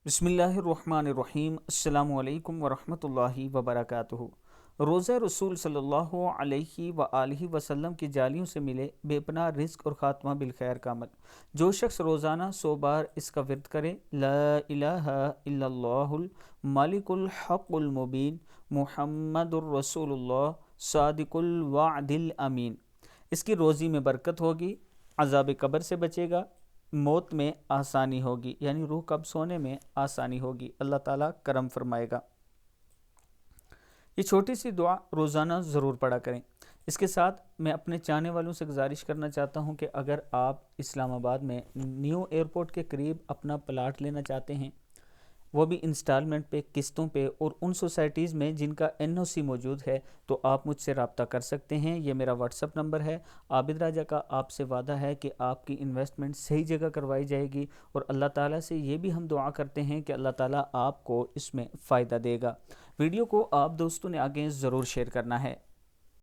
بسم اللہ الرحمن الرحیم۔ السلام علیکم ورحمۃ اللہ وبرکاتہ۔ روزہ رسول صلی اللہ علیہ وآلہ وسلم کی جالیوں سے ملے بے پناہ رزق اور خاتمہ بالخیر کا عمل۔ جو شخص روزانہ 100 بار اس کا ورد کرے، لا الہ الا اللہ الملک الحق المبین محمد الرسول اللہ صادق الوعد الامین، اس کی روزی میں برکت ہوگی، عذاب قبر سے بچے گا، موت میں آسانی ہوگی، یعنی روح قبض ہونے میں آسانی ہوگی، اللہ تعالیٰ کرم فرمائے گا۔ یہ چھوٹی سی دعا روزانہ ضرور پڑھا کریں۔ اس کے ساتھ میں اپنے چاہنے والوں سے گزارش کرنا چاہتا ہوں کہ اگر آپ اسلام آباد میں نیو ایئرپورٹ کے قریب اپنا پلاٹ لینا چاہتے ہیں، وہ بھی انسٹالمنٹ پہ، قسطوں پہ، اور ان سوسائٹیز میں جن کا NOC موجود ہے، تو آپ مجھ سے رابطہ کر سکتے ہیں۔ یہ میرا واٹس اپ نمبر ہے۔ عابد راجہ کا آپ سے وعدہ ہے کہ آپ کی انویسٹمنٹ صحیح جگہ کروائی جائے گی، اور اللہ تعالیٰ سے یہ بھی ہم دعا کرتے ہیں کہ اللہ تعالیٰ آپ کو اس میں فائدہ دے گا۔ ویڈیو کو آپ دوستوں نے آگے ضرور شیئر کرنا ہے۔